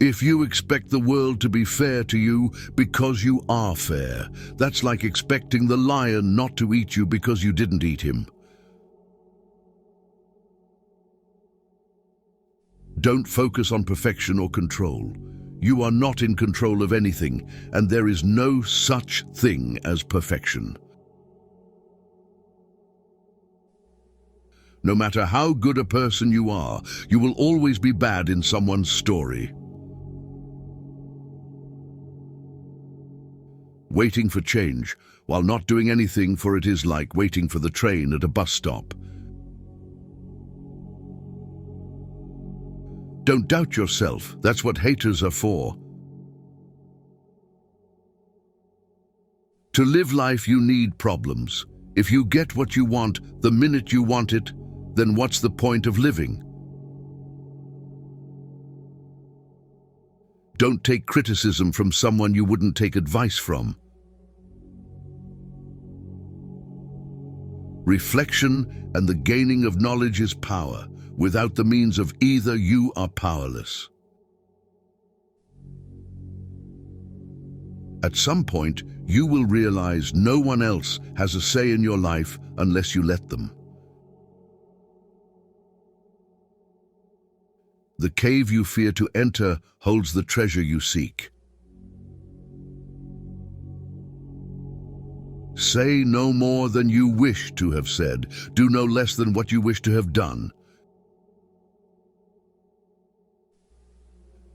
If you expect the world to be fair to you because you are fair, that's like expecting the lion not to eat you because you didn't eat him. Don't focus on perfection or control. You are not in control of anything, and there is no such thing as perfection. No matter how good a person you are, you will always be bad in someone's story. Waiting for change, while not doing anything for it, is like waiting for the train at a bus stop. Don't doubt yourself. That's what haters are for. To live life, you need problems. If you get what you want the minute you want it, then what's the point of living? Don't take criticism from someone you wouldn't take advice from. Reflection and the gaining of knowledge is power. Without the means of either, you are powerless. At some point, you will realize no one else has a say in your life unless you let them. The cave you fear to enter holds the treasure you seek. Say no more than you wish to have said. Do no less than what you wish to have done.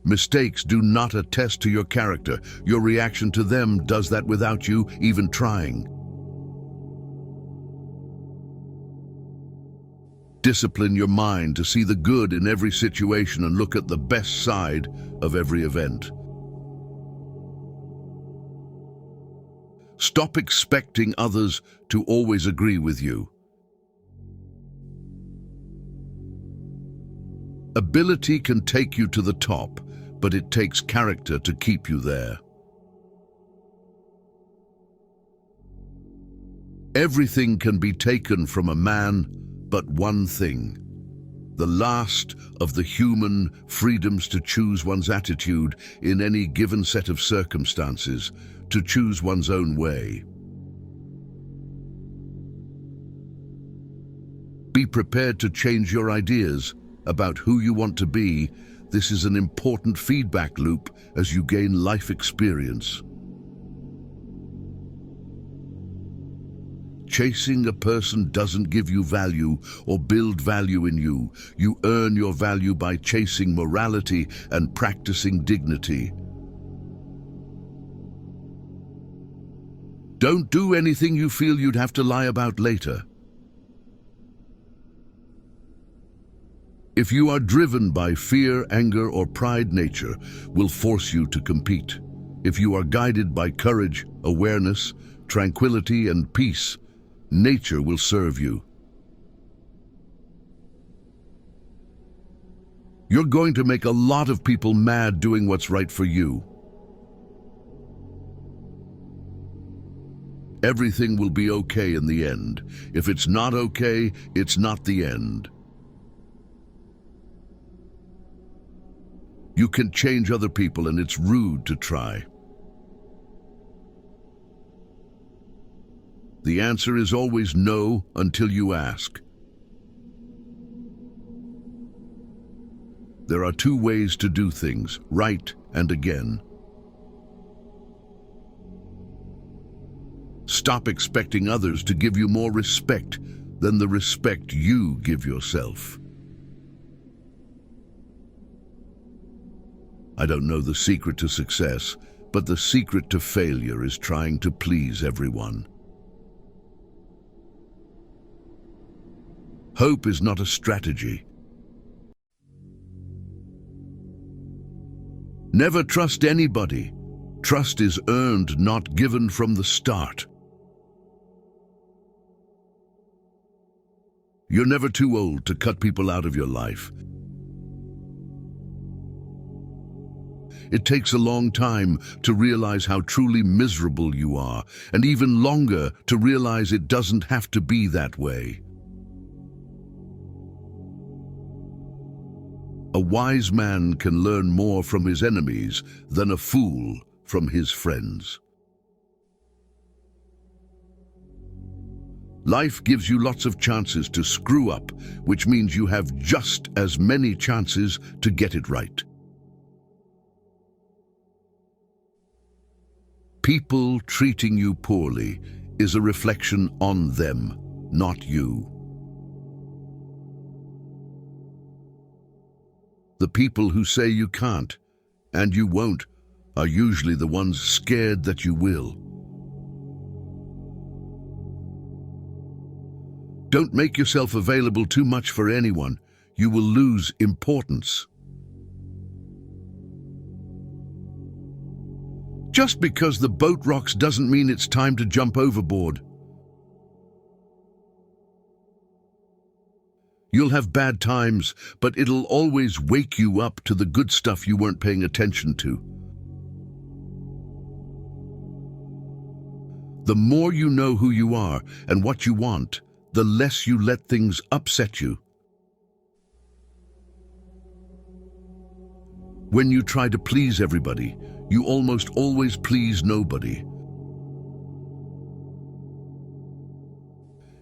Mistakes do not attest to your character. Your reaction to them does that without you even trying. Discipline your mind to see the good in every situation and look at the best side of every event. Stop expecting others to always agree with you. Ability can take you to the top, but it takes character to keep you there. Everything can be taken from a man, but one thing. The last of the human freedoms to choose one's attitude in any given set of circumstances, to choose one's own way. Be prepared to change your ideas about who you want to be. This is an important feedback loop as you gain life experience. Chasing a person doesn't give you value or build value in you. You earn your value by chasing morality and practicing dignity. Don't do anything you feel you'd have to lie about later. If you are driven by fear, anger, or pride, nature will force you to compete. If you are guided by courage, awareness, tranquility, and peace, nature will serve you. You're going to make a lot of people mad doing what's right for you. Everything will be okay in the end. If it's not okay, it's not the end. You can change other people, and it's rude to try. The answer is always no until you ask. There are two ways to do things, right and again. Stop expecting others to give you more respect than the respect you give yourself. I don't know the secret to success, but the secret to failure is trying to please everyone. Hope is not a strategy. Never trust anybody. Trust is earned, not given from the start. You're never too old to cut people out of your life. It takes a long time to realize how truly miserable you are, and even longer to realize it doesn't have to be that way. A wise man can learn more from his enemies than a fool from his friends. Life gives you lots of chances to screw up, which means you have just as many chances to get it right. People treating you poorly is a reflection on them, not you. The people who say you can't and you won't are usually the ones scared that you will. Don't make yourself available too much for anyone. You will lose importance. Just because the boat rocks doesn't mean it's time to jump overboard. You'll have bad times, but it'll always wake you up to the good stuff you weren't paying attention to. The more you know who you are and what you want, the less you let things upset you. When you try to please everybody, you almost always please nobody.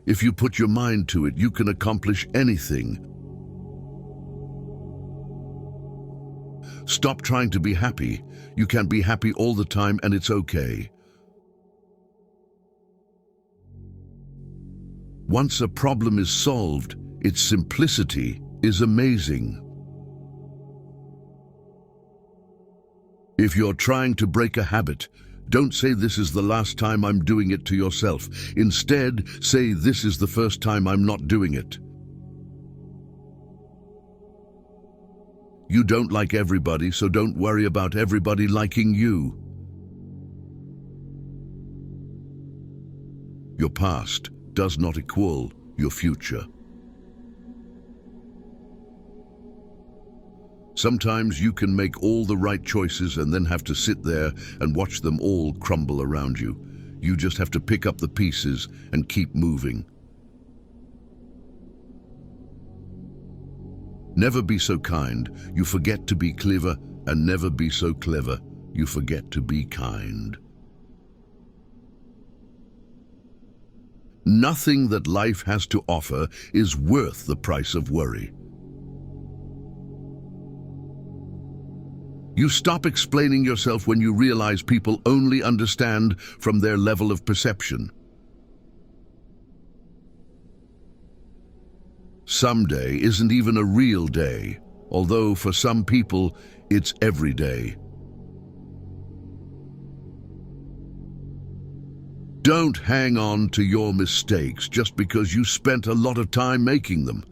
If you put your mind to it, you can accomplish anything. Stop trying to be happy. You can be happy all the time and it's okay. Once a problem is solved, its simplicity is amazing. If you're trying to break a habit, don't say this is the last time I'm doing it to yourself. Instead, say this is the first time I'm not doing it. You don't like everybody, so don't worry about everybody liking you. Your past does not equal your future. Sometimes you can make all the right choices and then have to sit there and watch them all crumble around you. You just have to pick up the pieces and keep moving. Never be so kind, you forget to be clever, and never be so clever, you forget to be kind. Nothing that life has to offer is worth the price of worry. You stop explaining yourself when you realize people only understand from their level of perception. Someday isn't even a real day, although for some people it's every day. Don't hang on to your mistakes just because you spent a lot of time making them.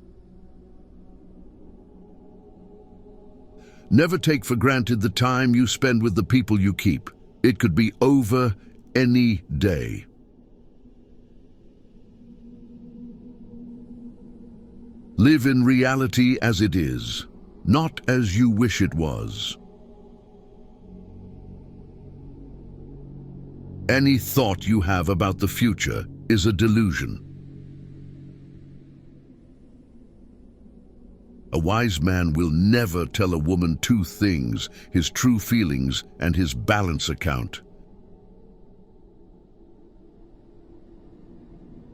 Never take for granted the time you spend with the people you keep. It could be over any day. Live in reality as it is, not as you wish it was. Any thought you have about the future is a delusion. A wise man will never tell a woman two things, his true feelings and his balance account.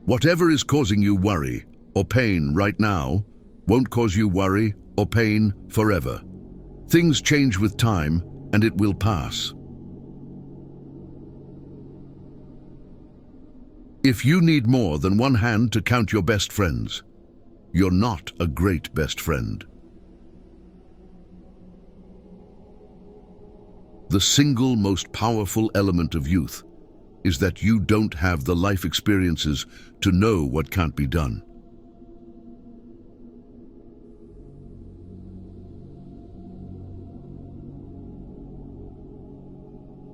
Whatever is causing you worry or pain right now won't cause you worry or pain forever. Things change with time and it will pass. If you need more than one hand to count your best friends, you're not a great best friend. The single most powerful element of youth is that you don't have the life experiences to know what can't be done.